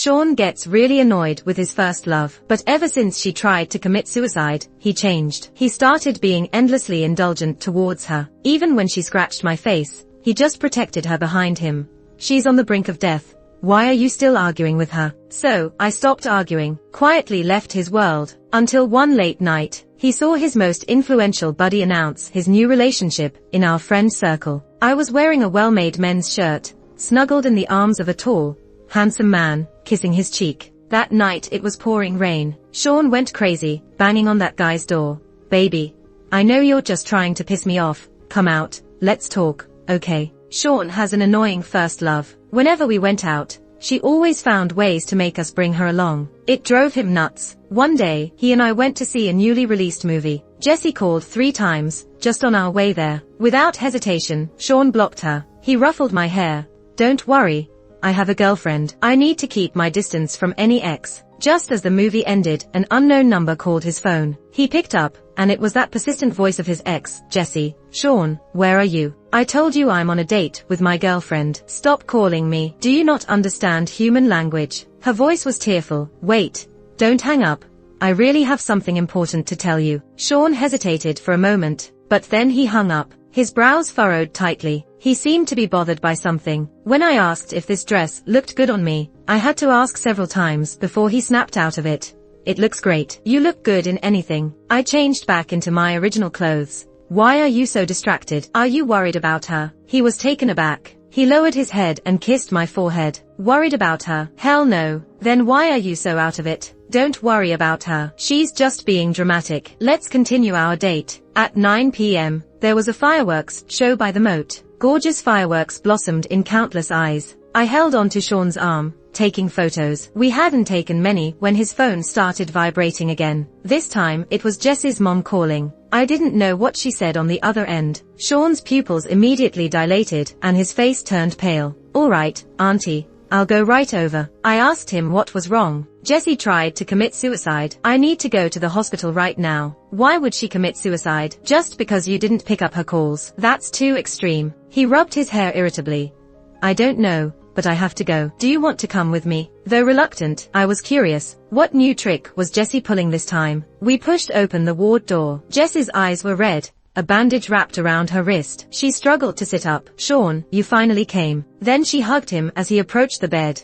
Sean gets really annoyed with his first love, but ever since she tried to commit suicide, he changed. He started being endlessly indulgent towards her. Even when she scratched my face, he just protected her behind him. She's on the brink of death. Why are you still arguing with her? So, I stopped arguing, quietly left his world, until one late night, he saw his most influential buddy announce his new relationship in our friend circle. I was wearing a well-made men's shirt, snuggled in the arms of a tall, handsome man, kissing his cheek. That night it was pouring rain. Sean went crazy, banging on that guy's door. Baby, I know you're just trying to piss me off. Come out, let's talk, okay? Sean has an annoying first love. Whenever we went out, she always found ways to make us bring her along. It drove him nuts. One day, he and I went to see a newly released movie. Jessie called 3 times, just on our way there. Without hesitation, Sean blocked her. He ruffled my hair. Don't worry, I have a girlfriend. I need to keep my distance from any ex. Just as the movie ended, an unknown number called his phone. He picked up, and it was that persistent voice of his ex, Jessie. Sean, where are you? I told you I'm on a date with my girlfriend. Stop calling me. Do you not understand human language? Her voice was tearful. Wait, don't hang up. I really have something important to tell you. Sean hesitated for a moment, but then he hung up. His brows furrowed tightly. He seemed to be bothered by something. When I asked if this dress looked good on me, I had to ask several times before he snapped out of it. It looks great. You look good in anything. I changed back into my original clothes. Why are you so distracted? Are you worried about her? He was taken aback. He lowered his head and kissed my forehead. Worried about her? Hell no. Then why are you so out of it? Don't worry about her. She's just being dramatic. Let's continue our date. At 9 p.m., there was a fireworks show by the moat. Gorgeous fireworks blossomed in countless eyes. I held on to Sean's arm, taking photos. We hadn't taken many when his phone started vibrating again. This time, it was Jessie's mom calling. I didn't know what she said on the other end. Sean's pupils immediately dilated, and his face turned pale. All right, auntie, I'll go right over. I asked him what was wrong. Jessie tried to commit suicide. I need to go to the hospital right now. Why would she commit suicide? Just because you didn't pick up her calls. That's too extreme. He rubbed his hair irritably. I don't know, but I have to go. Do you want to come with me? Though reluctant, I was curious. What new trick was Jessie pulling this time? We pushed open the ward door. Jessie's eyes were red, a bandage wrapped around her wrist. She struggled to sit up. Sean, you finally came. Then she hugged him as he approached the bed.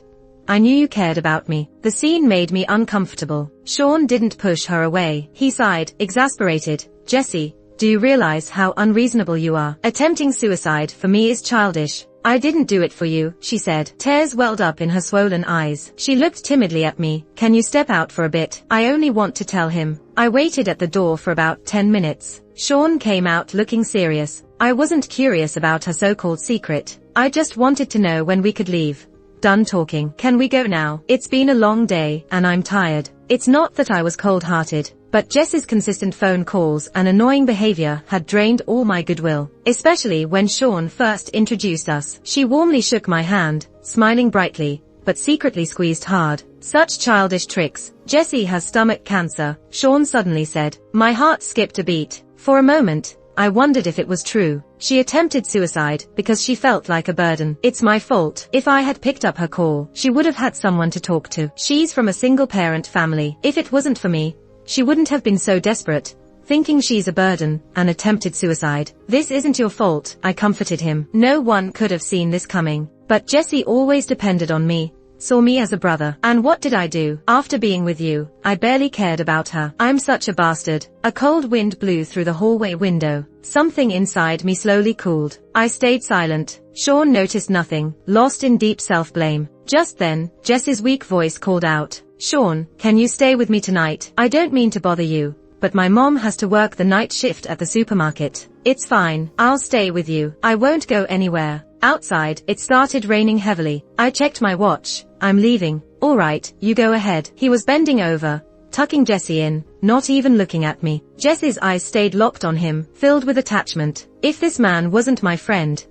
I knew you cared about me. The scene made me uncomfortable. Sean didn't push her away. He sighed, exasperated. Jessie, do you realize how unreasonable you are? Attempting suicide for me is childish. I didn't do it for you, she said. Tears welled up in her swollen eyes. She looked timidly at me. Can you step out for a bit? I only want to tell him. I waited at the door for about 10 minutes. Sean came out looking serious. I wasn't curious about her so-called secret. I just wanted to know when we could leave. Done talking. Can we go now? It's been a long day, and I'm tired. It's not that I was cold-hearted, but Jess's consistent phone calls and annoying behavior had drained all my goodwill, especially when Sean first introduced us. She warmly shook my hand, smiling brightly, but secretly squeezed hard. Such childish tricks. Jessie has stomach cancer, Sean suddenly said. My heart skipped a beat. For a moment, I wondered if it was true. She attempted suicide because she felt like a burden. It's my fault. If I had picked up her call, she would have had someone to talk to. She's from a single-parent family. If it wasn't for me, she wouldn't have been so desperate, thinking she's a burden, and attempted suicide. This isn't your fault, I comforted him. No one could have seen this coming. But Jessie always depended on me, saw me as a brother. And what did I do? After being with you, I barely cared about her. I'm such a bastard. A cold wind blew through the hallway window. Something inside me slowly cooled. I stayed silent. Sean noticed nothing, lost in deep self-blame. Just then, Jess's weak voice called out, Sean, can you stay with me tonight? I don't mean to bother you, but my mom has to work the night shift at the supermarket. It's fine, I'll stay with you. I won't go anywhere. Outside, it started raining heavily. I checked my watch. I'm leaving. All right, you go ahead. He was bending over, tucking Jessie in, not even looking at me. Jess's eyes stayed locked on him, filled with attachment. If this man wasn't my friend,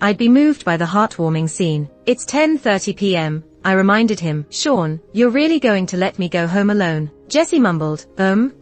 I'd be moved by the heartwarming scene. It's 10:30 p.m., I reminded him. Sean, you're really going to let me go home alone? Jessie mumbled,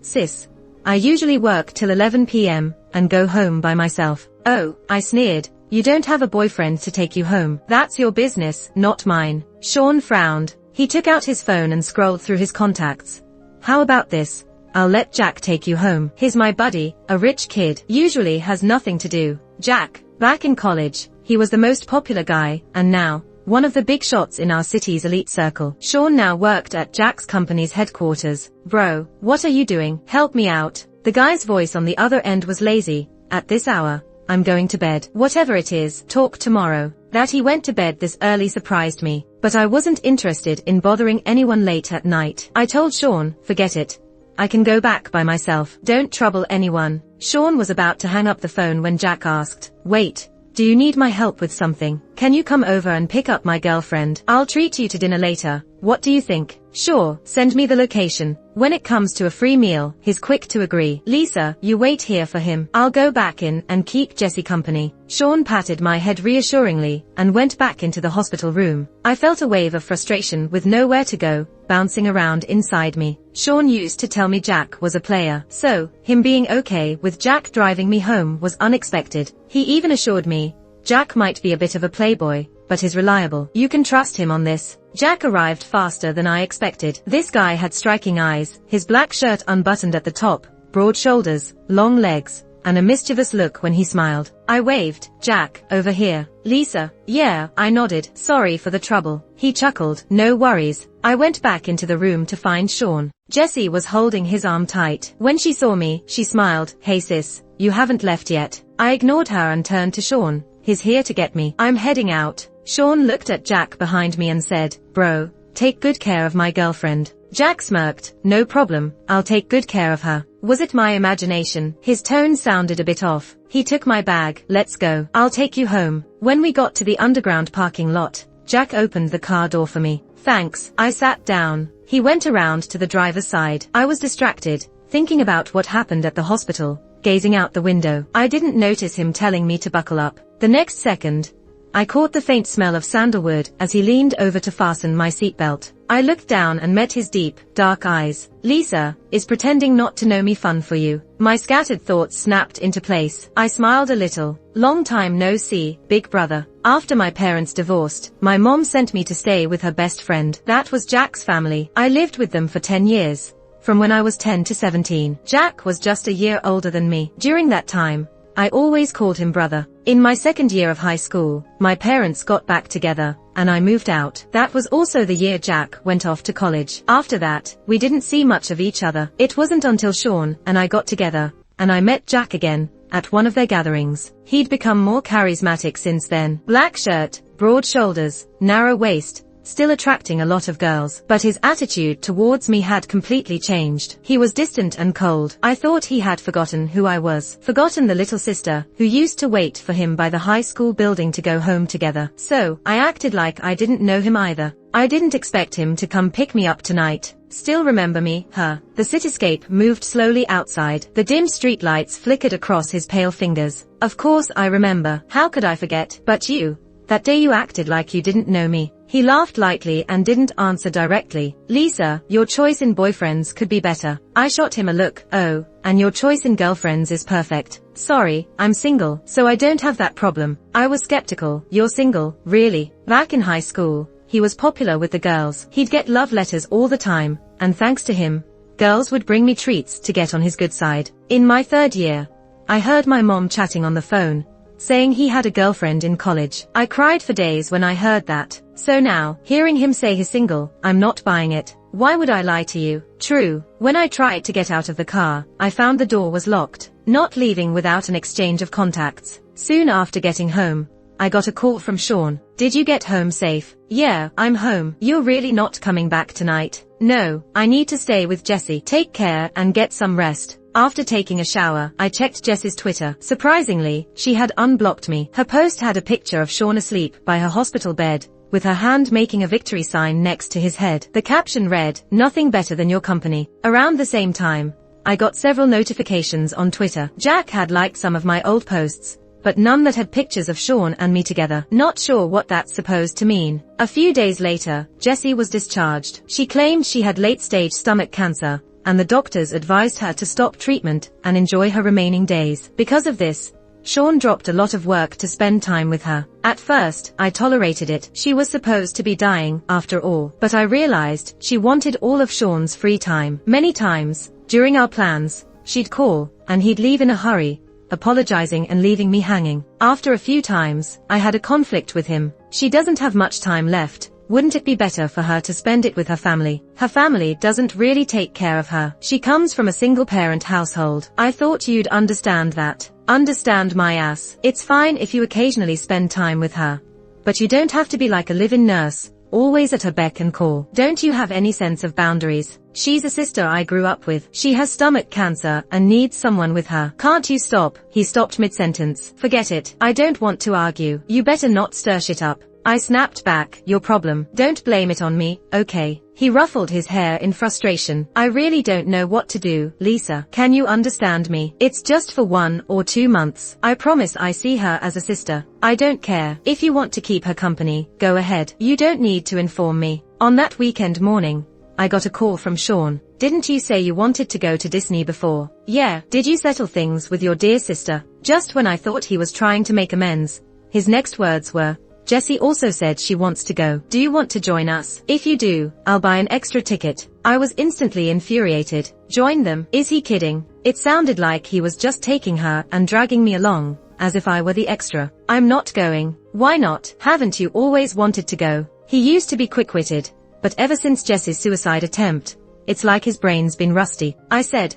sis. I usually work till 11 p.m. and go home by myself. Oh, I sneered. You don't have a boyfriend to take you home. That's your business, not mine. Sean frowned. He took out his phone and scrolled through his contacts. How about this? I'll let Jack take you home. He's my buddy, a rich kid, usually has nothing to do. Jack, back in college, he was the most popular guy, and now, one of the big shots in our city's elite circle. Sean now worked at Jack's company's headquarters. Bro, what are you doing? Help me out. The guy's voice on the other end was lazy. At this hour, I'm going to bed. Whatever it is, talk tomorrow. That he went to bed this early surprised me, but I wasn't interested in bothering anyone late at night. I told Sean, forget it. I can go back by myself. Don't trouble anyone. Sean was about to hang up the phone when Jack asked, wait. Do you need my help with something? Can you come over and pick up my girlfriend? I'll treat you to dinner later. What do you think? Sure, send me the location. When it comes to a free meal, he's quick to agree. Lisa, you wait here for him. I'll go back in and keep Jesse company. Sean patted my head reassuringly and went back into the hospital room. I felt a wave of frustration with nowhere to go, bouncing around inside me. Sean used to tell me Jack was a player, so him being okay with Jack driving me home was unexpected. He even assured me, Jack might be a bit of a playboy, but he's reliable. You can trust him on this. Jack arrived faster than I expected. This guy had striking eyes, his black shirt unbuttoned at the top, broad shoulders, long legs, and a mischievous look when he smiled. I waved, Jack, over here. Lisa, yeah, I nodded, sorry for the trouble. He chuckled, no worries. I went back into the room to find Sean. Jessie was holding his arm tight. When she saw me, she smiled, hey sis, you haven't left yet. I ignored her and turned to Sean. He's here to get me. I'm heading out. Sean looked at Jack behind me and said, bro, take good care of my girlfriend. Jack smirked, no problem, I'll take good care of her. Was it my imagination? His tone sounded a bit off. He took my bag, let's go. I'll take you home. When we got to the underground parking lot, Jack opened the car door for me. Thanks. I sat down. He went around to the driver's side. I was distracted, thinking about what happened at the hospital, gazing out the window. I didn't notice him telling me to buckle up. The next second, I caught the faint smell of sandalwood as he leaned over to fasten my seatbelt. I looked down and met his deep, dark eyes. Lisa, is pretending not to know me fun for you? My scattered thoughts snapped into place. I smiled a little. Long time no see, big brother. After my parents divorced, my mom sent me to stay with her best friend. That was Jack's family. I lived with them for 10 years. From when I was 10 to 17. Jack was just a year older than me. During that time, I always called him brother. In my second year of high school, my parents got back together, and I moved out. That was also the year Jack went off to college. After that, we didn't see much of each other. It wasn't until Sean and I got together, and I met Jack again, at one of their gatherings. He'd become more charismatic since then. Black shirt, broad shoulders, narrow waist, still attracting a lot of girls, but his attitude towards me had completely changed. He was distant and cold. I thought he had forgotten who I was, forgotten the little sister who used to wait for him by the high school building to go home together. So, I acted like I didn't know him either. I didn't expect him to come pick me up tonight. Still remember me, huh? The cityscape moved slowly outside. The dim streetlights flickered across his pale fingers. Of course I remember. How could I forget? But you, that day you acted like you didn't know me. He laughed lightly and didn't answer directly. Lisa, your choice in boyfriends could be better. I shot him a look. Oh, and your choice in girlfriends is perfect. Sorry, I'm single, so I don't have that problem. I was skeptical. You're single? Really? Back in high school, he was popular with the girls. He'd get love letters all the time, and thanks to him, girls would bring me treats to get on his good side. In my third year, I heard my mom chatting on the phone, saying he had a girlfriend in college. I cried for days when I heard that. So now, hearing him say he's single, I'm not buying it. Why would I lie to you? True. When I tried to get out of the car, I found the door was locked, not leaving without an exchange of contacts. Soon after getting home, I got a call from Sean. Did you get home safe? Yeah, I'm home. You're really not coming back tonight? No, I need to stay with Jessie. Take care and get some rest. After taking a shower, I checked Jessie's Twitter. Surprisingly, she had unblocked me. Her post had a picture of Sean asleep by her hospital bed, with her hand making a victory sign next to his head. The caption read, "Nothing better than your company." Around the same time, I got several notifications on Twitter. Jack had liked some of my old posts, but none that had pictures of Sean and me together. Not sure what that's supposed to mean. A few days later, Jessie was discharged. She claimed she had late-stage stomach cancer, and the doctors advised her to stop treatment and enjoy her remaining days. Because of this, Sean dropped a lot of work to spend time with her. At first, I tolerated it. She was supposed to be dying, after all. But I realized she wanted all of Sean's free time. Many times, during our plans, she'd call, and he'd leave in a hurry, apologizing and leaving me hanging. After a few times, I had a conflict with him. She doesn't have much time left. Wouldn't it be better for her to spend it with her family? Her family doesn't really take care of her. She comes from a single-parent household. I thought you'd understand that. Understand my ass. It's fine if you occasionally spend time with her. But you don't have to be like a live-in nurse, always at her beck and call. Don't you have any sense of boundaries? She's a sister I grew up with. She has stomach cancer and needs someone with her. Can't you stop? He stopped mid-sentence. Forget it. I don't want to argue. You better not stir shit up. I snapped back. Your problem. Don't blame it on me, okay? He ruffled his hair in frustration. I really don't know what to do, Lisa. Can you understand me? It's just for 1 or 2 months. I promise I see her as a sister. I don't care. If you want to keep her company, go ahead. You don't need to inform me. On that weekend morning, I got a call from Sean. Didn't you say you wanted to go to Disney before? Yeah. Did you settle things with your dear sister? Just when I thought he was trying to make amends, his next words were, Jessie also said she wants to go. Do you want to join us? If you do, I'll buy an extra ticket. I was instantly infuriated. Join them? Is he kidding? It sounded like he was just taking her and dragging me along, as if I were the extra. I'm not going. Why not? Haven't you always wanted to go? He used to be quick-witted, but ever since Jessie's suicide attempt, it's like his brain's been rusty. I said,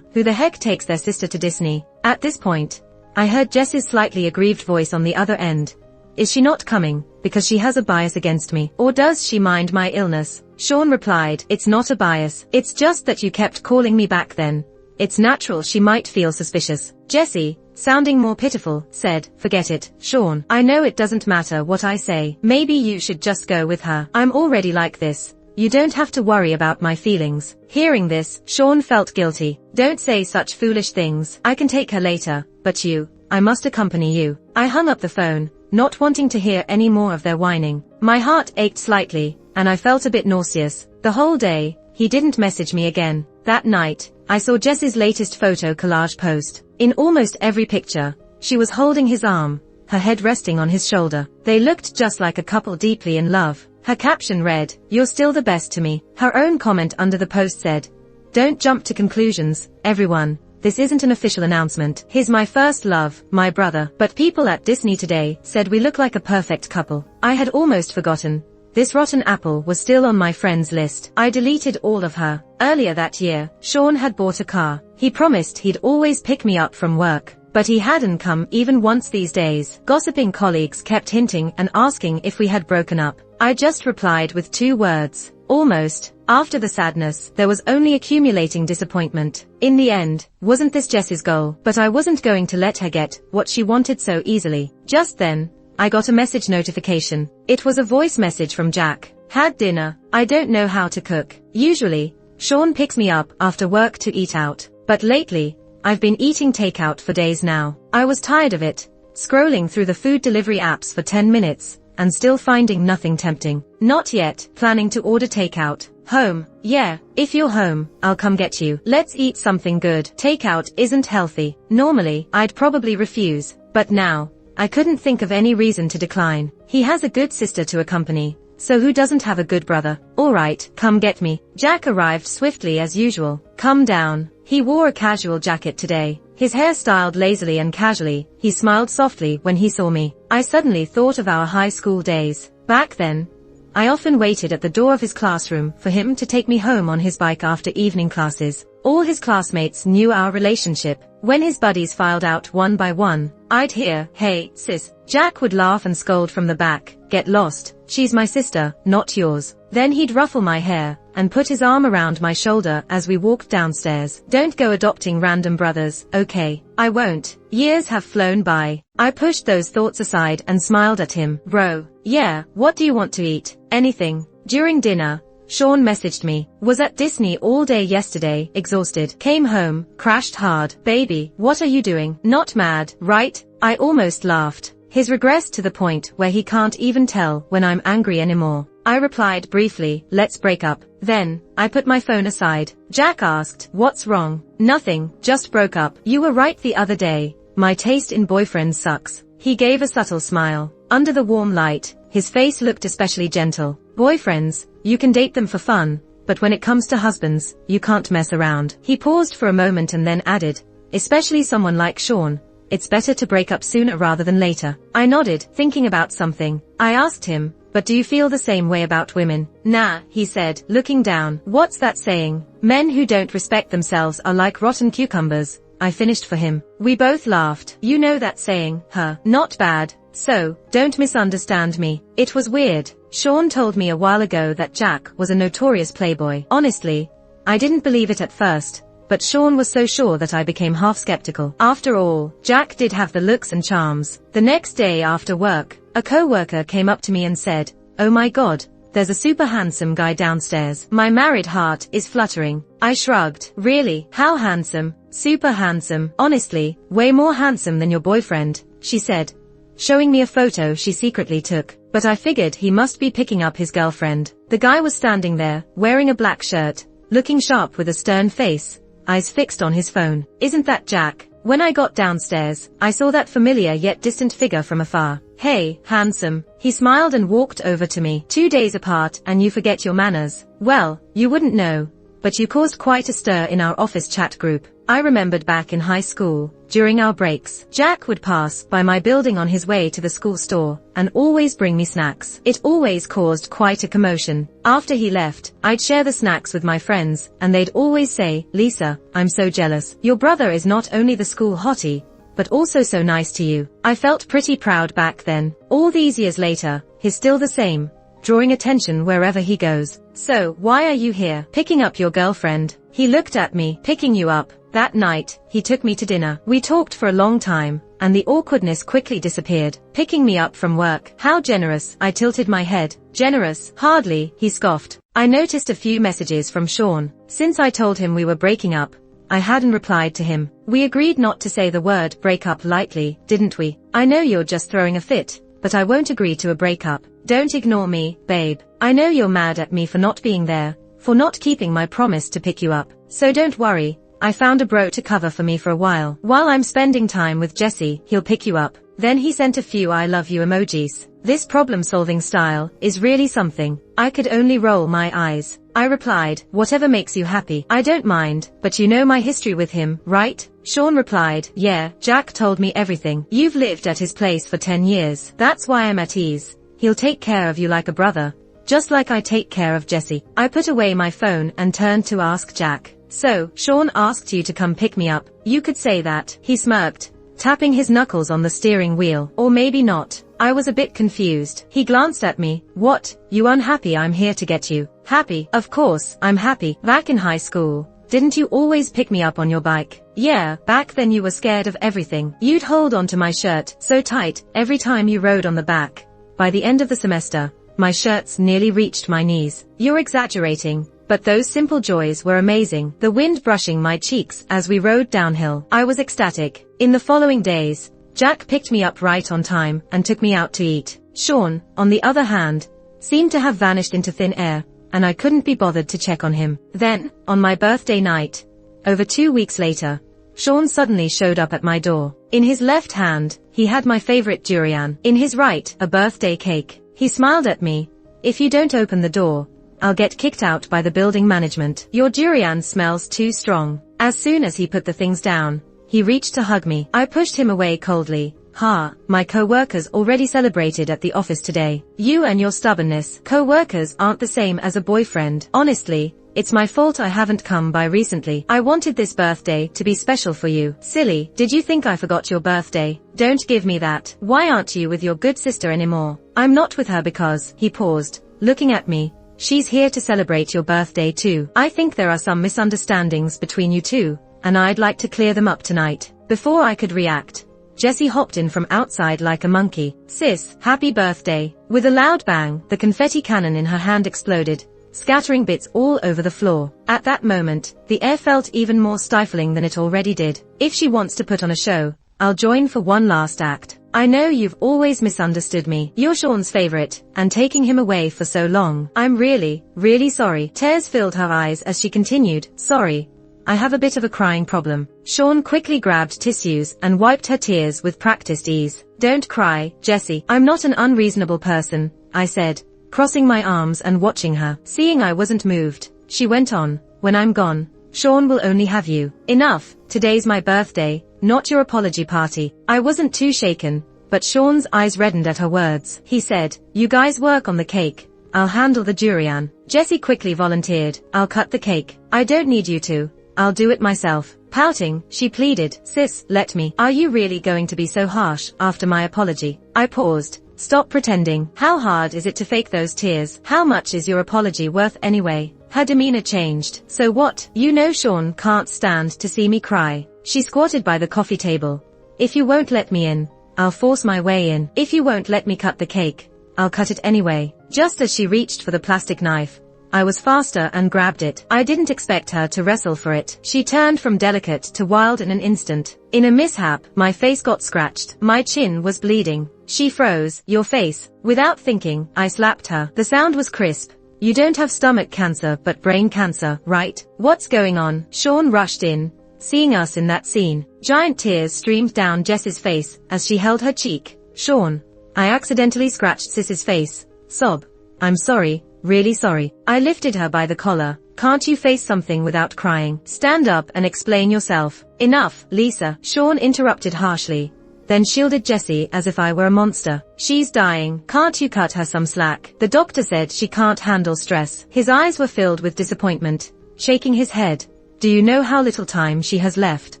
who the heck takes their sister to Disney? At this point, I heard Jessie's slightly aggrieved voice on the other end. Is she not coming because she has a bias against me? Or does she mind my illness? Sean replied, it's not a bias. It's just that you kept calling me back then. It's natural she might feel suspicious. Jessie, sounding more pitiful, said, forget it, Sean. I know it doesn't matter what I say. Maybe you should just go with her. I'm already like this. You don't have to worry about my feelings. Hearing this, Sean felt guilty. Don't say such foolish things. I can take her later, but I must accompany you. I hung up the phone, not wanting to hear any more of their whining. My heart ached slightly, and I felt a bit nauseous. The whole day, he didn't message me again. That night, I saw Jess's latest photo collage post. In almost every picture, she was holding his arm, her head resting on his shoulder. They looked just like a couple deeply in love. Her caption read, "You're still the best to me." Her own comment under the post said, "Don't jump to conclusions, everyone. This isn't an official announcement. He's my first love, my brother." But people at Disney today said we look like a perfect couple. I had almost forgotten. This rotten apple was still on my friends list. I deleted all of her. Earlier that year, Sean had bought a car. He promised he'd always pick me up from work, but he hadn't come even once these days. Gossiping colleagues kept hinting and asking if we had broken up. I just replied with 2 words. Almost. After the sadness, there was only accumulating disappointment. In the end, wasn't this Jess's goal? But I wasn't going to let her get what she wanted so easily. Just then, I got a message notification. It was a voice message from Jack. Had dinner. I don't know how to cook. Usually, Sean picks me up after work to eat out. But lately, I've been eating takeout for days now. I was tired of it. Scrolling through the food delivery apps for 10 minutes, and still finding nothing tempting. Not yet. Planning to order takeout. Home. Yeah, if you're home, I'll come get you. Let's eat something good. Takeout isn't healthy. Normally, I'd probably refuse. But now, I couldn't think of any reason to decline. He has a good sister to accompany, so who doesn't have a good brother? Alright, come get me. Jack arrived swiftly as usual. Come down. He wore a casual jacket today. His hair styled lazily and casually. He smiled softly when he saw me. I suddenly thought of our high school days. Back then, I often waited at the door of his classroom for him to take me home on his bike after evening classes. All his classmates knew our relationship. When his buddies filed out one by one, I'd hear, "Hey, sis." Jack would laugh and scold from the back, "Get lost. She's my sister, not yours." Then he'd ruffle my hair and put his arm around my shoulder as we walked downstairs. "Don't go adopting random brothers, okay?" "I won't." Years have flown by. I pushed those thoughts aside and smiled at him. "Bro, yeah, what do you want to eat?" "Anything." During dinner, Sean messaged me. "Was at Disney all day yesterday, exhausted. Came home, crashed hard. Baby, what are you doing? Not mad, right?" I almost laughed. His regress to the point where he can't even tell when I'm angry anymore. I replied briefly, "Let's break up." Then, I put my phone aside. Jack asked, "What's wrong?" "Nothing, just broke up." "You were right the other day. My taste in boyfriends sucks. He gave a subtle smile. Under the warm light, his face looked especially gentle. Boyfriends, you can date them for fun, but when it comes to husbands, you can't mess around. He paused for a moment and then added, especially someone like Sean, it's better to break up sooner rather than later. I nodded, thinking about something. I asked him, but do you feel the same way about women? Nah, he said, looking down. What's that saying? Men who don't respect themselves are like rotten cucumbers. I finished for him. We both laughed. You know that saying, huh? Not bad. So, don't misunderstand me. It was weird. Sean told me a while ago that Jack was a notorious playboy. Honestly, I didn't believe it at first, but Sean was so sure that I became half skeptical. After all, Jack did have the looks and charms. The next day after work, a co-worker came up to me and said, "Oh my God, there's a super handsome guy downstairs." My married heart is fluttering. I shrugged. Really? How handsome? Super handsome. Honestly, way more handsome than your boyfriend, she said, showing me a photo she secretly took. But I figured he must be picking up his girlfriend. The guy was standing there, wearing a black shirt, looking sharp with a stern face, eyes fixed on his phone. Isn't that Jack? When I got downstairs, I saw that familiar yet distant figure from afar. Hey, handsome. He smiled and walked over to me. 2 days apart and you forget your manners. Well, you wouldn't know, but you caused quite a stir in our office chat group. I remembered back in high school, during our breaks, Jack would pass by my building on his way to the school store, and always bring me snacks. It always caused quite a commotion. After he left, I'd share the snacks with my friends, and they'd always say, "Lisa, I'm so jealous. Your brother is not only the school hottie, but also so nice to you." I felt pretty proud back then. All these years later, he's still the same, drawing attention wherever he goes. So, why are you here? Picking up your girlfriend. He looked at me. Picking you up. That night, he took me to dinner. We talked for a long time, and the awkwardness quickly disappeared. Picking me up from work. How generous. I tilted my head. Generous? Hardly, he scoffed. I noticed a few messages from Sean. Since I told him we were breaking up, I hadn't replied to him. We agreed not to say the word break up lightly, didn't we? I know you're just throwing a fit, but I won't agree to a breakup. Don't ignore me, babe. I know you're mad at me for not being there, for not keeping my promise to pick you up. So don't worry. I found a bro to cover for me for a while. While I'm spending time with Jesse, he'll pick you up. Then he sent a few I love you emojis. This problem-solving style is really something. I could only roll my eyes. I replied, whatever makes you happy. I don't mind, but you know my history with him, right? Sean replied, yeah, Jack told me everything. You've lived at his place for 10 years. That's why I'm at ease. He'll take care of you like a brother, just like I take care of Jesse. I put away my phone and turned to ask Jack. So, Sean asked you to come pick me up. You could say that. He smirked, tapping his knuckles on the steering wheel. Or maybe not. I was a bit confused. He glanced at me. What? You unhappy I'm here to get you? Happy? Of course, I'm happy. Back in high school, didn't you always pick me up on your bike? Yeah, back then you were scared of everything. You'd hold onto my shirt so tight every time you rode on the back. By the end of the semester, my shirts nearly reached my knees. You're exaggerating. But those simple joys were amazing. The wind brushing my cheeks as we rode downhill. I was ecstatic. In the following days, Jack picked me up right on time and took me out to eat. Sean, on the other hand, seemed to have vanished into thin air, and I couldn't be bothered to check on him. Then, on my birthday night, over 2 weeks later, Sean suddenly showed up at my door. In his left hand, he had my favorite durian. In his right, a birthday cake. He smiled at me. If you don't open the door, I'll get kicked out by the building management. Your durian smells too strong. As soon as he put the things down, he reached to hug me. I pushed him away coldly. Ha, my co-workers already celebrated at the office today. You and your stubbornness. Co-workers aren't the same as a boyfriend. Honestly, it's my fault I haven't come by recently. I wanted this birthday to be special for you. Silly, did you think I forgot your birthday? Don't give me that. Why aren't you with your good sister anymore? I'm not with her because, he paused, looking at me. She's here to celebrate your birthday too. I think there are some misunderstandings between you two, and I'd like to clear them up tonight. Before I could react, Jessie hopped in from outside like a monkey. Sis, happy birthday. With a loud bang, the confetti cannon in her hand exploded, scattering bits all over the floor. At that moment, the air felt even more stifling than it already did. If she wants to put on a show, I'll join for one last act. I know you've always misunderstood me. You're Sean's favorite, and taking him away for so long. I'm really, really sorry. Tears filled her eyes as she continued, sorry. I have a bit of a crying problem. Sean quickly grabbed tissues and wiped her tears with practiced ease. Don't cry, Jessie. I'm not an unreasonable person, I said, crossing my arms and watching her. Seeing I wasn't moved, she went on, when I'm gone, Sean will only have you. Enough, today's my birthday, not your apology party. I wasn't too shaken, but Sean's eyes reddened at her words. He said, you guys work on the cake. I'll handle the durian. Jessie quickly volunteered. I'll cut the cake. I don't need you to. I'll do it myself. Pouting, she pleaded, sis, let me. Are you really going to be so harsh after my apology? I paused. Stop pretending. How hard is it to fake those tears? How much is your apology worth anyway? Her demeanor changed. So what? You know Sean can't stand to see me cry. She squatted by the coffee table. If you won't let me in, I'll force my way in. If you won't let me cut the cake, I'll cut it anyway. Just as she reached for the plastic knife, I was faster and grabbed it. I didn't expect her to wrestle for it. She turned from delicate to wild in an instant. In a mishap, my face got scratched. My chin was bleeding. She froze. Your face. Without thinking, I slapped her. The sound was crisp. You don't have stomach cancer but brain cancer, right? What's going on? Sean rushed in, seeing us in that scene. Giant tears streamed down Jess's face as she held her cheek. Sean. I accidentally scratched Sis's face. Sob. I'm sorry. Really sorry. I lifted her by the collar. Can't you face something without crying? Stand up and explain yourself. Enough, Lisa. Sean interrupted harshly, then shielded Jessie as if I were a monster. She's dying. Can't you cut her some slack? The doctor said she can't handle stress. His eyes were filled with disappointment, shaking his head. Do you know how little time she has left?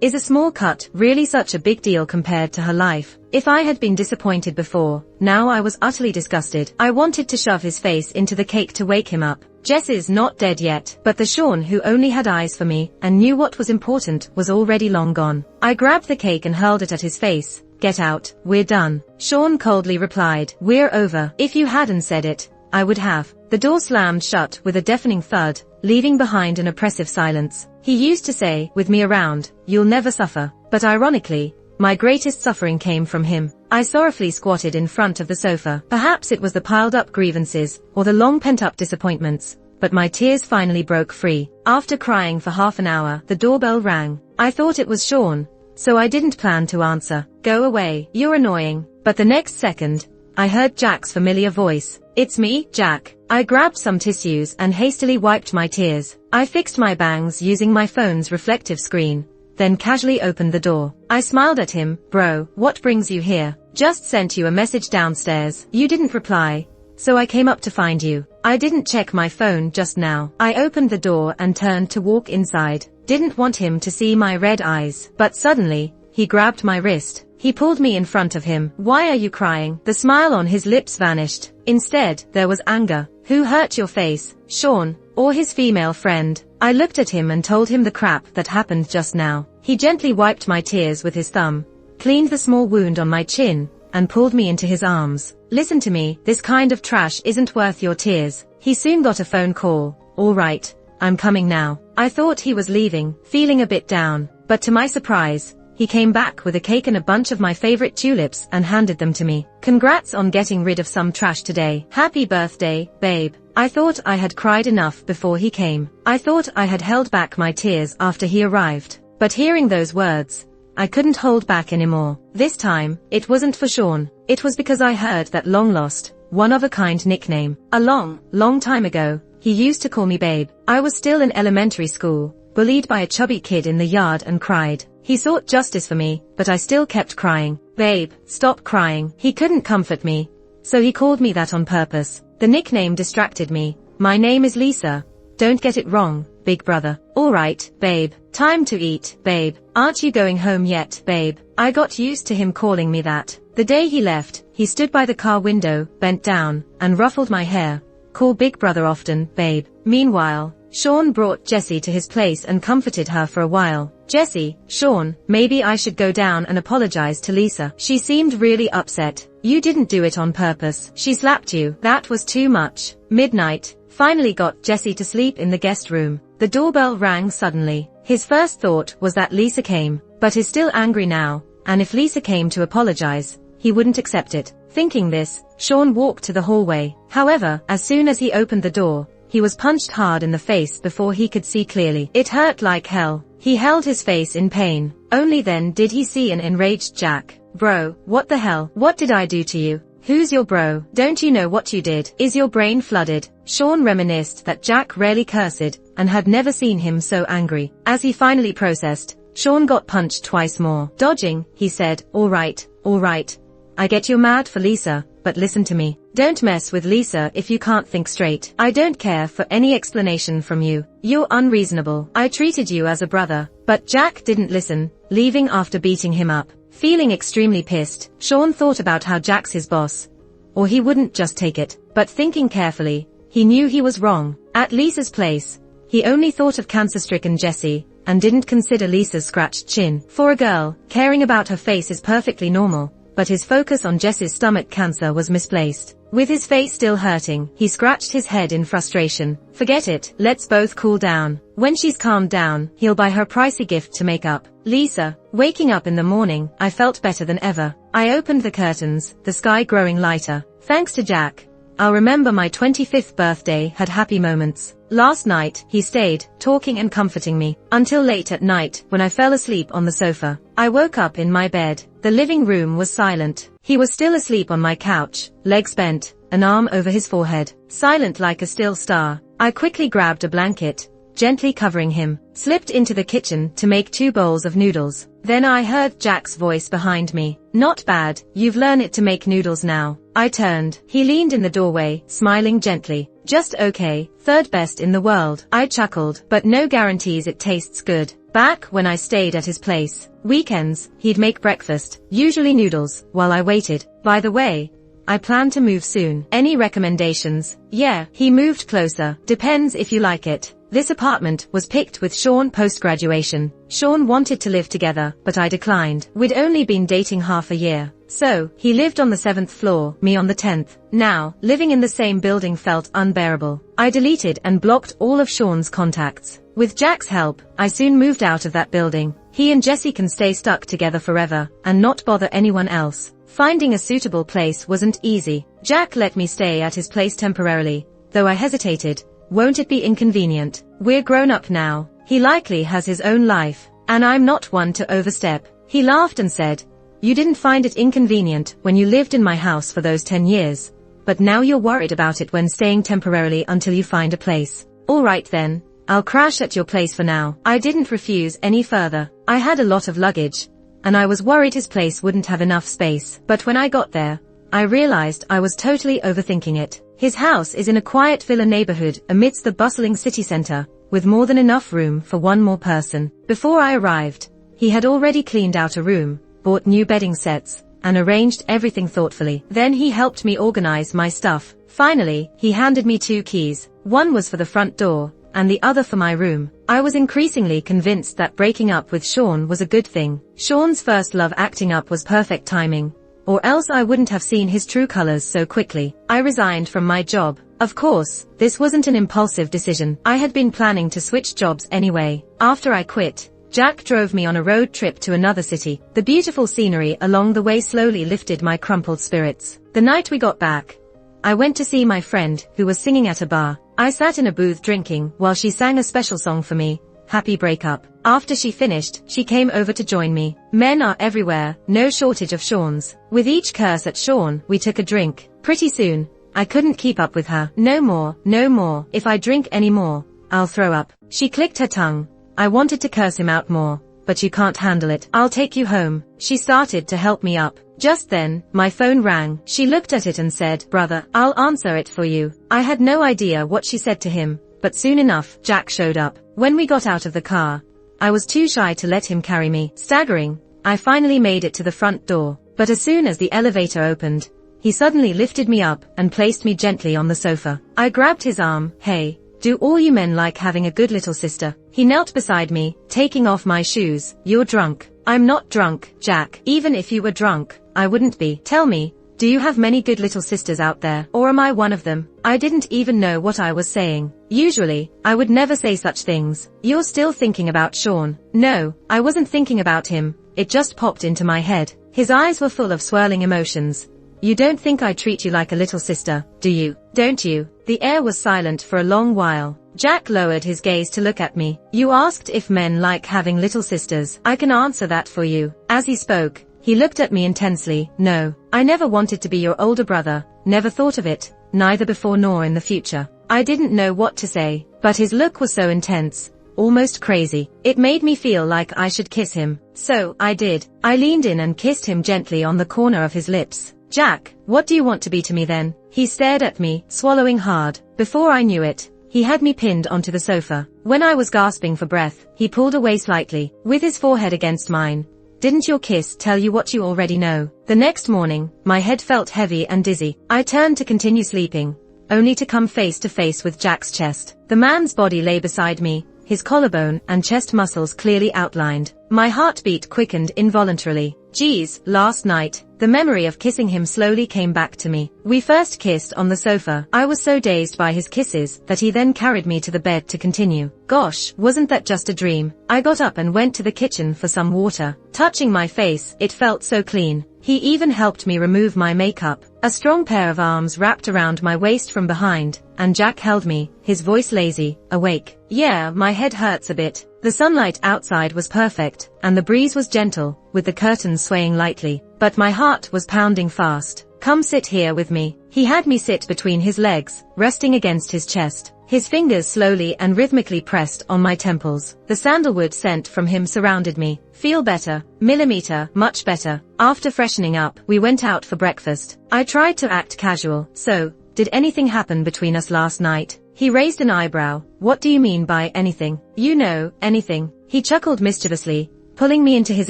Is a small cut really such a big deal compared to her life? If I had been disappointed before, now I was utterly disgusted. I wanted to shove his face into the cake to wake him up. Jess is not dead yet, but the Sean who only had eyes for me and knew what was important was already long gone. I grabbed the cake and hurled it at his face. Get out, we're done. Sean coldly replied, we're over. If you hadn't said it, I would have. The door slammed shut with a deafening thud, leaving behind an oppressive silence. He used to say, with me around, you'll never suffer. But ironically, my greatest suffering came from him. I sorrowfully squatted in front of the sofa. Perhaps it was the piled up grievances, or the long pent up disappointments, but my tears finally broke free. After crying for half an hour, the doorbell rang. I thought it was Sean, so I didn't plan to answer. Go away, you're annoying. But the next second, I heard Jack's familiar voice. It's me, Jack. I grabbed some tissues and hastily wiped my tears. I fixed my bangs using my phone's reflective screen, then casually opened the door. I smiled at him. Bro, what brings you here? Just sent you a message downstairs. You didn't reply, so I came up to find you. I didn't check my phone just now. I opened the door and turned to walk inside. Didn't want him to see my red eyes. But suddenly, he grabbed my wrist. He pulled me in front of him. Why are you crying? The smile on his lips vanished. Instead, there was anger. Who hurt your face, Sean, or his female friend? I looked at him and told him the crap that happened just now. He gently wiped my tears with his thumb, cleaned the small wound on my chin, and pulled me into his arms. Listen to me, this kind of trash isn't worth your tears. He soon got a phone call. All right, I'm coming now. I thought he was leaving, feeling a bit down, but to my surprise, he came back with a cake and a bunch of my favorite tulips and handed them to me. Congrats on getting rid of some trash today. Happy birthday, babe. I thought I had cried enough before he came. I thought I had held back my tears after he arrived. But hearing those words, I couldn't hold back anymore. This time, it wasn't for Sean. It was because I heard that long-lost, one-of-a-kind nickname. A long time ago, he used to call me babe. I was still in elementary school, bullied by a chubby kid in the yard and cried. He sought justice for me, but I still kept crying. Babe, stop crying. He couldn't comfort me, so he called me that on purpose. The nickname distracted me. My name is Lisa. Don't get it wrong, big brother. Alright, babe. Time to eat, babe. Aren't you going home yet, babe? I got used to him calling me that. The day he left, he stood by the car window, bent down, and ruffled my hair. Call big brother often, babe. Meanwhile, Sean brought Jessie to his place and comforted her for a while. Jessie, Sean, maybe I should go down and apologize to Lisa. She seemed really upset. You didn't do it on purpose. She slapped you. That was too much. Midnight finally got Jessie to sleep in the guest room. The doorbell rang suddenly. His first thought was that Lisa came, but is still angry now, and if Lisa came to apologize, he wouldn't accept it. Thinking this, Sean walked to the hallway. However, as soon as he opened the door, he was punched hard in the face before he could see clearly. It hurt like hell. He held his face in pain. Only then did he see an enraged Jack. Bro, what the hell? What did I do to you? Who's your bro? Don't you know what you did? Is your brain flooded? Sean reminisced that Jack rarely cursed and had never seen him so angry. As he finally processed, Sean got punched twice more. Dodging, he said, all right. I get you're mad for Lisa, but listen to me. Don't mess with Lisa if you can't think straight. I don't care for any explanation from you. You're unreasonable. I treated you as a brother. But Jack didn't listen, leaving after beating him up. Feeling extremely pissed, Sean thought about how Jack's his boss. Or he wouldn't just take it. But thinking carefully, he knew he was wrong. At Lisa's place, he only thought of cancer-stricken Jessie, and didn't consider Lisa's scratched chin. For a girl, caring about her face is perfectly normal, but his focus on Jessie's stomach cancer was misplaced. With his face still hurting, he scratched his head in frustration. Forget it, let's both cool down. When she's calmed down, he'll buy her pricey gift to make up. Lisa. Waking up in the morning, I felt better than ever. I opened the curtains, the sky growing lighter. Thanks to Jack, I'll remember my 25th birthday had happy moments. Last night, he stayed, talking and comforting me, until late at night, when I fell asleep on the sofa. I woke up in my bed. The living room was silent. He was still asleep on my couch, legs bent, an arm over his forehead, silent like a still star. I quickly grabbed a blanket, gently covering him, slipped into the kitchen to make 2 bowls of noodles. Then I heard Jack's voice behind me. Not bad, you've learned it to make noodles now. I turned. He leaned in the doorway, smiling gently. Just okay, 3rd best in the world. I chuckled, but no guarantees it tastes good. Back when I stayed at his place, weekends, he'd make breakfast, usually noodles, while I waited. By the way, I plan to move soon. Any recommendations? Yeah, he moved closer. Depends if you like it. This apartment was picked with Sean post-graduation. Sean wanted to live together, but I declined. We'd only been dating half a year. So, he lived on the 7th floor, me on the 10th. Now, living in the same building felt unbearable. I deleted and blocked all of Sean's contacts. With Jack's help, I soon moved out of that building. He and Jessie can stay stuck together forever, and not bother anyone else. Finding a suitable place wasn't easy. Jack let me stay at his place temporarily, though I hesitated. Won't it be inconvenient? We're grown up now. He likely has his own life, and I'm not one to overstep. He laughed and said, you didn't find it inconvenient when you lived in my house for those 10 years, but now you're worried about it when staying temporarily until you find a place. All right then, I'll crash at your place for now. I didn't refuse any further. I had a lot of luggage, and I was worried his place wouldn't have enough space. But when I got there, I realized I was totally overthinking it. His house is in a quiet villa neighborhood amidst the bustling city center, with more than enough room for one more person. Before I arrived, he had already cleaned out a room, bought new bedding sets, and arranged everything thoughtfully. Then he helped me organize my stuff. Finally, he handed me 2 keys. One was for the front door, and the other for my room. I was increasingly convinced that breaking up with Sean was a good thing. Sean's first love acting up was perfect timing, or else I wouldn't have seen his true colors so quickly. I resigned from my job. Of course, this wasn't an impulsive decision. I had been planning to switch jobs anyway. After I quit, Jack drove me on a road trip to another city. The beautiful scenery along the way slowly lifted my crumpled spirits. The night we got back, I went to see my friend, who was singing at a bar. I sat in a booth drinking while she sang a special song for me, Happy Breakup. After she finished, she came over to join me. Men are everywhere, no shortage of Seans. With each curse at Sean, we took a drink. Pretty soon, I couldn't keep up with her. No more. If I drink any more, I'll throw up. She clicked her tongue. I wanted to curse him out more, but you can't handle it. I'll take you home. She started to help me up. Just then, my phone rang. She looked at it and said, brother, I'll answer it for you. I had no idea what she said to him, but soon enough, Jack showed up. When we got out of the car, I was too shy to let him carry me. Staggering, I finally made it to the front door. But as soon as the elevator opened, he suddenly lifted me up and placed me gently on the sofa. I grabbed his arm. Hey, do all you men like having a good little sister? He knelt beside me, taking off my shoes. You're drunk. I'm not drunk, Jack. Even if you were drunk, I wouldn't be. Tell me, do you have many good little sisters out there? Or am I one of them? I didn't even know what I was saying. Usually, I would never say such things. You're still thinking about Sean. No, I wasn't thinking about him. It just popped into my head. His eyes were full of swirling emotions. You don't think I treat you like a little sister, do you? Don't you? The air was silent for a long while. Jack lowered his gaze to look at me. You asked if men like having little sisters. I can answer that for you. As he spoke, he looked at me intensely. No, I never wanted to be your older brother, never thought of it, neither before nor in the future. I didn't know what to say, but his look was so intense, almost crazy. It made me feel like I should kiss him. So, I did. I leaned in and kissed him gently on the corner of his lips. Jack, what do you want to be to me then? He stared at me, swallowing hard. Before I knew it, he had me pinned onto the sofa. When I was gasping for breath, he pulled away slightly, with his forehead against mine. Didn't your kiss tell you what you already know? The next morning, my head felt heavy and dizzy. I turned to continue sleeping, only to come face to face with Jack's chest. The man's body lay beside me, his collarbone and chest muscles clearly outlined. My heartbeat quickened involuntarily. Geez, last night, the memory of kissing him slowly came back to me. We first kissed on the sofa. I was so dazed by his kisses that he then carried me to the bed to continue. Gosh, wasn't that just a dream? I got up and went to the kitchen for some water. Touching my face, it felt so clean. He even helped me remove my makeup. A strong pair of arms wrapped around my waist from behind, and Jack held me, his voice lazy, awake. Yeah, my head hurts a bit. The sunlight outside was perfect, and the breeze was gentle, with the curtains swaying lightly. But my heart was pounding fast. Come sit here with me. He had me sit between his legs, resting against his chest. His fingers slowly and rhythmically pressed on my temples. The sandalwood scent from him surrounded me. Feel better, millimeter, much better. After freshening up, we went out for breakfast. I tried to act casual. So, did anything happen between us last night? He raised an eyebrow. What do you mean by anything? You know, anything. He chuckled mischievously, pulling me into his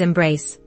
embrace.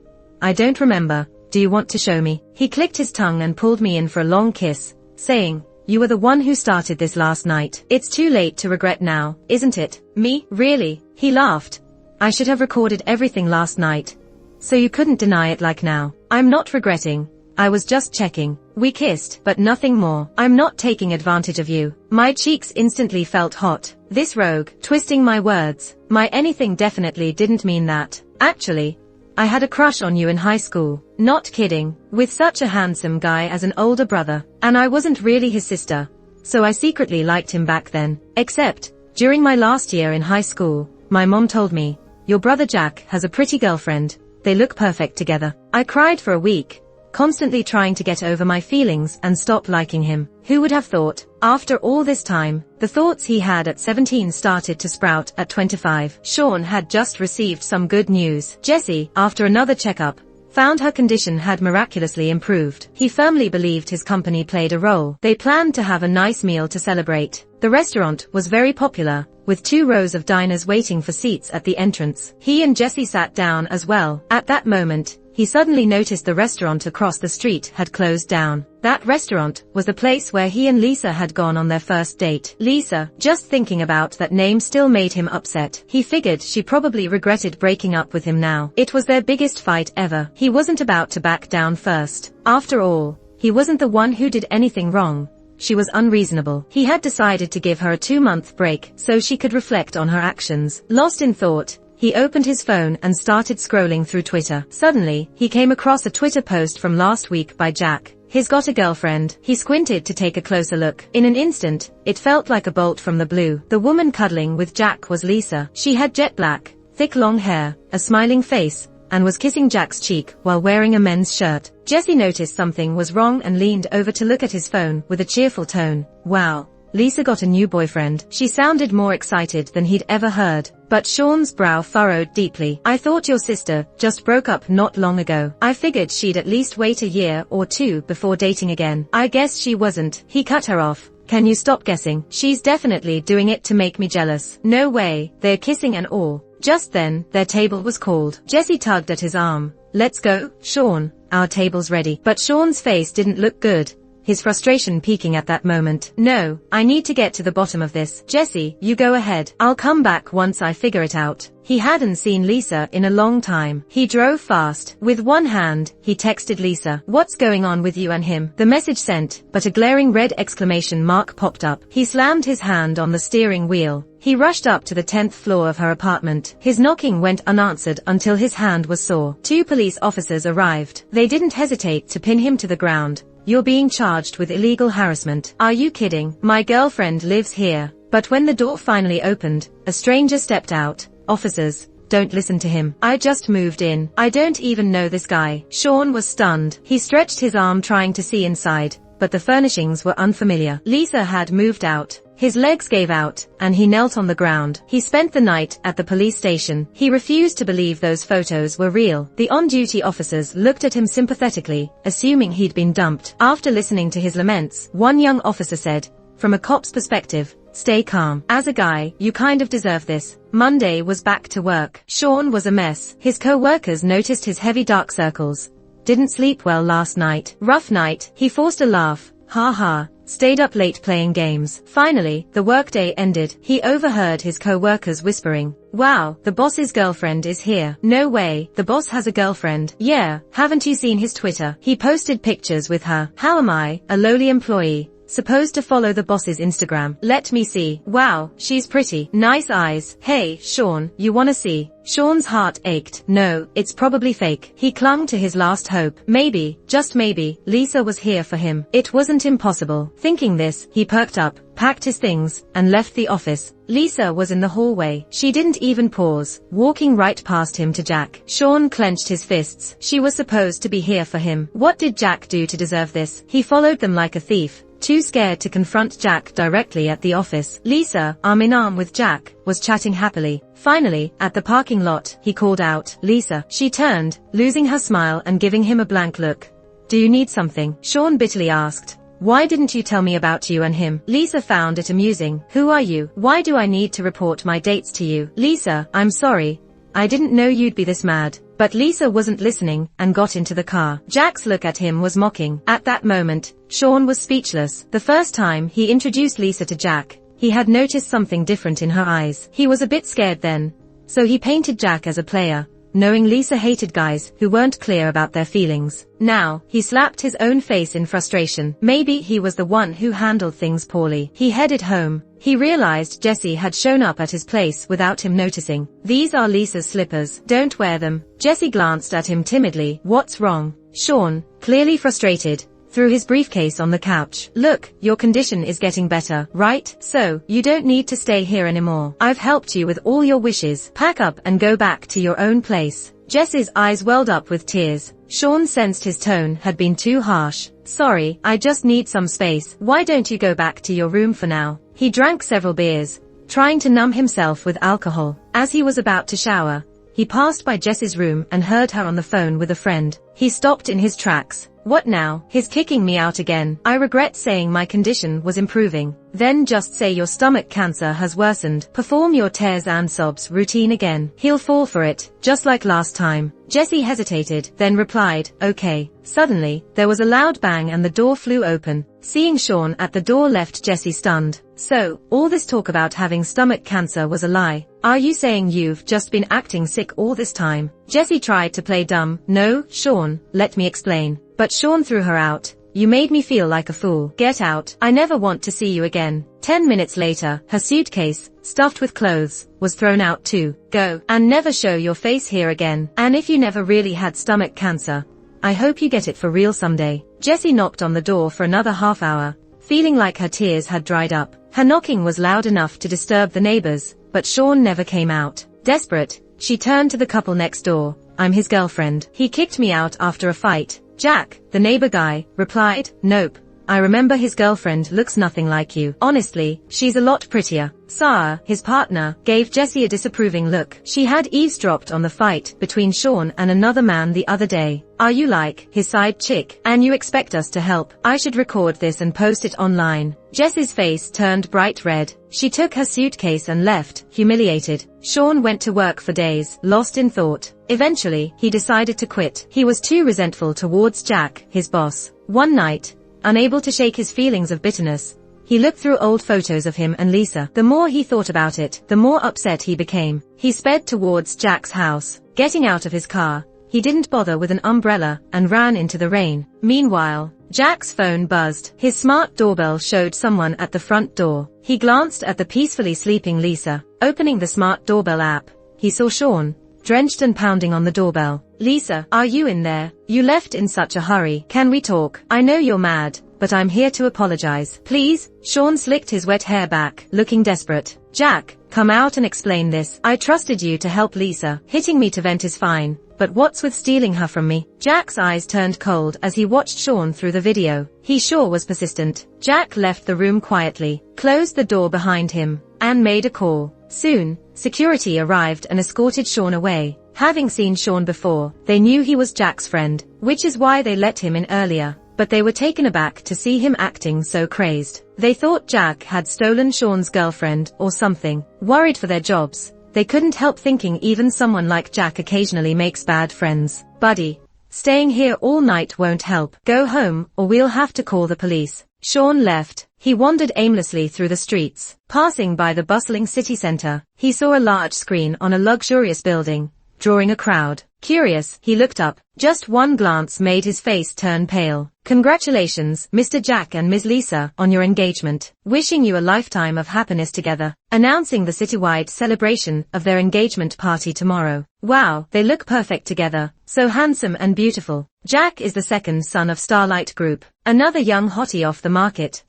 I don't remember. Do you want to show me? He clicked his tongue and pulled me in for a long kiss, saying, you were the one who started this last night. It's too late to regret now, isn't it? Me? Really? He laughed. I should have recorded everything last night, so you couldn't deny it like now. I'm not regretting. I was just checking. We kissed, but nothing more. I'm not taking advantage of you. My cheeks instantly felt hot. This rogue, twisting my words. My anything definitely didn't mean that. Actually, I had a crush on you in high school. Not kidding. With such a handsome guy as an older brother. And I wasn't really his sister, so I secretly liked him back then. Except, during my last year in high school, my mom told me, your brother Jack has a pretty girlfriend. They look perfect together. I cried for a week, constantly trying to get over my feelings and stop liking him. Who would have thought? After all this time, the thoughts he had at 17 started to sprout at 25. Sean had just received some good news. Jessie, after another checkup, found her condition had miraculously improved. He firmly believed his company played a role. They planned to have a nice meal to celebrate. The restaurant was very popular, with 2 rows of diners waiting for seats at the entrance. He and Jessie sat down as well. At that moment, he suddenly noticed the restaurant across the street had closed down. That restaurant was the place where he and Lisa had gone on their first date. Lisa, just thinking about that name still made him upset. He figured she probably regretted breaking up with him now. It was their biggest fight ever. He wasn't about to back down first. After all, he wasn't the one who did anything wrong. She was unreasonable. He had decided to give her a 2-month break so she could reflect on her actions. Lost in thought, he opened his phone and started scrolling through Twitter. Suddenly, he came across a Twitter post from last week by Jack. He's got a girlfriend. He squinted to take a closer look. In an instant, it felt like a bolt from the blue. The woman cuddling with Jack was Lisa. She had jet black, thick long hair, a smiling face, and was kissing Jack's cheek while wearing a men's shirt. Jessie noticed something was wrong and leaned over to look at his phone with a cheerful tone. Wow, Lisa got a new boyfriend. She sounded more excited than he'd ever heard. But Sean's brow furrowed deeply. I thought your sister just broke up not long ago. I figured she'd at least wait a year or 2 before dating again. I guess she wasn't. He cut her off. Can you stop guessing? She's definitely doing it to make me jealous. No way. They're kissing and all. Just then, their table was called. Jessie tugged at his arm. Let's go, Sean. Our table's ready. But Sean's face didn't look good, his frustration peaking at that moment. No, I need to get to the bottom of this. Jessie, you go ahead. I'll come back once I figure it out. He hadn't seen Lisa in a long time. He drove fast. With one hand, he texted Lisa. What's going on with you and him? The message sent, but a glaring red exclamation mark popped up. He slammed his hand on the steering wheel. He rushed up to the 10th floor of her apartment. His knocking went unanswered until his hand was sore. 2 police officers arrived. They didn't hesitate to pin him to the ground, You're being charged with illegal harassment. Are you kidding? My girlfriend lives here. But when the door finally opened, a stranger stepped out. Officers, don't listen to him. I just moved in. I don't even know this guy. Sean was stunned. He stretched his arm trying to see inside, but the furnishings were unfamiliar. Lisa had moved out. His legs gave out, and he knelt on the ground. He spent the night at the police station. He refused to believe those photos were real. The on-duty officers looked at him sympathetically, assuming he'd been dumped. After listening to his laments, one young officer said, "From a cop's perspective, stay calm. As a guy, you kind of deserve this." Monday was back to work. Sean was a mess. His co-workers noticed his heavy dark circles. Didn't sleep well last night. Rough night. He forced a laugh. Ha ha. Stayed up late playing games. Finally, the workday ended. He overheard his co-workers whispering, "Wow, the boss's girlfriend is here." "No way, the boss has a girlfriend." "Yeah, haven't you seen his Twitter? He posted pictures with her." "How am I, a lowly employee, supposed to follow the boss's Instagram?" "Let me see." "Wow, she's pretty. Nice eyes." "Hey, Sean, you wanna see?" Sean's heart ached. No, it's probably fake. He clung to his last hope. Maybe, just maybe, Lisa was here for him. It wasn't impossible. Thinking this, he perked up, packed his things, and left the office. Lisa was in the hallway. She didn't even pause, walking right past him to Jack. Sean clenched his fists. She was supposed to be here for him. What did Jack do to deserve this? He followed them like a thief, too scared to confront Jack directly at the office. Lisa, arm in arm with Jack, was chatting happily. Finally, at the parking lot, he called out, "Lisa." She turned, losing her smile and giving him a blank look. "Do you need something?" Sean bitterly asked. "Why didn't you tell me about you and him?" Lisa found it amusing. "Who are you? Why do I need to report my dates to you?" "Lisa, I'm sorry. I didn't know you'd be this mad." But Lisa wasn't listening, and got into the car. Jack's look at him was mocking. At that moment, Sean was speechless. The first time he introduced Lisa to Jack, he had noticed something different in her eyes. He was a bit scared then, so he painted Jack as a player, knowing Lisa hated guys who weren't clear about their feelings. Now, he slapped his own face in frustration. Maybe he was the one who handled things poorly. He headed home. He realized Jesse had shown up at his place without him noticing. "These are Lisa's slippers. Don't wear them." Jesse glanced at him timidly. "What's wrong?" Sean, clearly frustrated, threw his briefcase on the couch. "Look, your condition is getting better, right? So, you don't need to stay here anymore. I've helped you with all your wishes. Pack up and go back to your own place." Jesse's eyes welled up with tears. Sean sensed his tone had been too harsh. "Sorry, I just need some space. Why don't you go back to your room for now?" He drank several beers, trying to numb himself with alcohol. As he was about to shower, he passed by Jess's room and heard her on the phone with a friend. He stopped in his tracks. "What now? He's kicking me out again. I regret saying my condition was improving." "Then just say your stomach cancer has worsened. Perform your tears and sobs routine again. He'll fall for it, just like last time." Jesse hesitated, then replied, "Okay." Suddenly, there was a loud bang and the door flew open. Seeing Sean at the door left Jesse stunned. "So, all this talk about having stomach cancer was a lie? Are you saying you've just been acting sick all this time?" Jesse tried to play dumb. "No, Sean, let me explain." But Sean threw her out. "You made me feel like a fool. Get out. I never want to see you again." 10 minutes later, her suitcase, stuffed with clothes, was thrown out too. "Go, and never show your face here again. And if you never really had stomach cancer, I hope you get it for real someday." Jessie knocked on the door for another half hour, feeling like her tears had dried up. Her knocking was loud enough to disturb the neighbors, but Sean never came out. Desperate, she turned to the couple next door. "I'm his girlfriend. He kicked me out after a fight." Jack, the neighbor guy, replied, "Nope. I remember his girlfriend looks nothing like you. Honestly, she's a lot prettier." Sarah, his partner, gave Jessie a disapproving look. She had eavesdropped on the fight between Sean and another man the other day. "Are you like his side chick? And you expect us to help? I should record this and post it online." Jessie's face turned bright red. She took her suitcase and left, humiliated. Sean went to work for days, lost in thought. Eventually, he decided to quit. He was too resentful towards Jack, his boss. One night, unable to shake his feelings of bitterness, he looked through old photos of him and Lisa. The more he thought about it, the more upset he became. He sped towards Jack's house. Getting out of his car, he didn't bother with an umbrella and ran into the rain. Meanwhile, Jack's phone buzzed. His smart doorbell showed someone at the front door. He glanced at the peacefully sleeping Lisa. Opening the smart doorbell app, he saw Sean, drenched and pounding on the doorbell. Lisa, are you in there? You left in such a hurry. Can we talk? I know you're mad, but I'm here to apologize. Please? Sean slicked his wet hair back, looking desperate. Jack, come out and explain this. I trusted you to help Lisa. Hitting me to vent is fine, but what's with stealing her from me? Jack's eyes turned cold as he watched Sean through the video. He sure was persistent. Jack left the room quietly, closed the door behind him, and made a call. Soon, security arrived and escorted Sean away. Having seen Sean before, they knew he was Jack's friend, which is why they let him in earlier. But they were taken aback to see him acting so crazed. They thought Jack had stolen Sean's girlfriend or something. Worried for their jobs, they couldn't help thinking even someone like Jack occasionally makes bad friends. Buddy, staying here all night won't help. Go home, or we'll have to call the police. Sean left. He wandered aimlessly through the streets. Passing by the bustling city center, he saw a large screen on a luxurious building, drawing a crowd. Curious, he looked up. Just one glance made his face turn pale. Congratulations, Mr. Jack and Ms. Lisa, on your engagement. Wishing you a lifetime of happiness together. Announcing the citywide celebration of their engagement party tomorrow. Wow, they look perfect together. So handsome and beautiful. Jack is the second son of Starlight Group. Another young hottie off the market.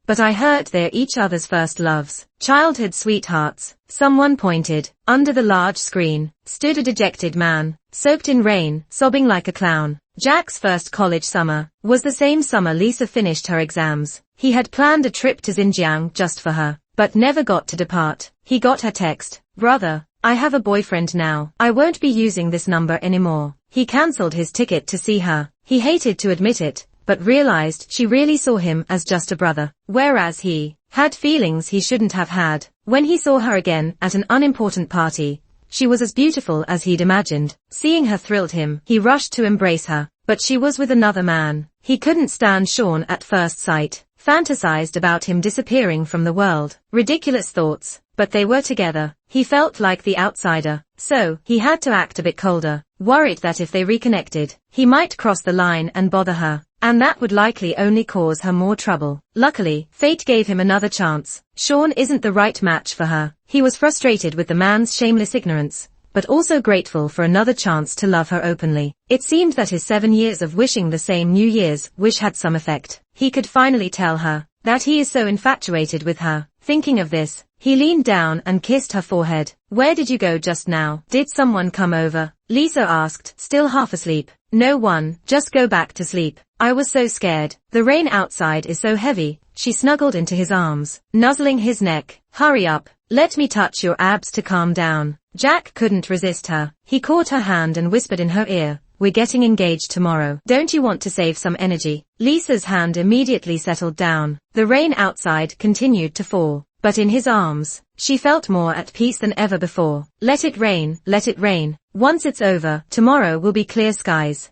But I heard they're each other's first loves. Childhood sweethearts. Someone pointed. Under the large screen stood a dejected man, soaked in rain, sobbing like a clown. Jack's first college summer was the same summer Lisa finished her exams. He had planned a trip to Xinjiang just for her, but never got to depart. He got her text. Brother, I have a boyfriend now. I won't be using this number anymore. He cancelled his ticket to see her. He hated to admit it, but realized she really saw him as just a brother, whereas he had feelings he shouldn't have had. When he saw her again at an unimportant party, she was as beautiful as he'd imagined. Seeing her thrilled him. He rushed to embrace her, but she was with another man. He couldn't stand Sean at first sight, fantasized about him disappearing from the world. Ridiculous thoughts, but they were together. He felt like the outsider, so he had to act a bit colder, worried that if they reconnected, he might cross the line and bother her, and that would likely only cause her more trouble. Luckily, fate gave him another chance. Sean isn't the right match for her. He was frustrated with the man's shameless ignorance, but also grateful for another chance to love her openly. It seemed that his 7 years of wishing the same New Year's wish had some effect. He could finally tell her that he is so infatuated with her. Thinking of this, he leaned down and kissed her forehead. Where did you go just now? Did someone come over? Lisa asked, still half asleep. No one, just go back to sleep. I was so scared. The rain outside is so heavy. She snuggled into his arms, nuzzling his neck. Hurry up, let me touch your abs to calm down. Jack couldn't resist her. He caught her hand and whispered in her ear, we're getting engaged tomorrow. Don't you want to save some energy? Lisa's hand immediately settled down. The rain outside continued to fall, but in his arms, she felt more at peace than ever before. Let it rain, let it rain. Once it's over, tomorrow will be clear skies.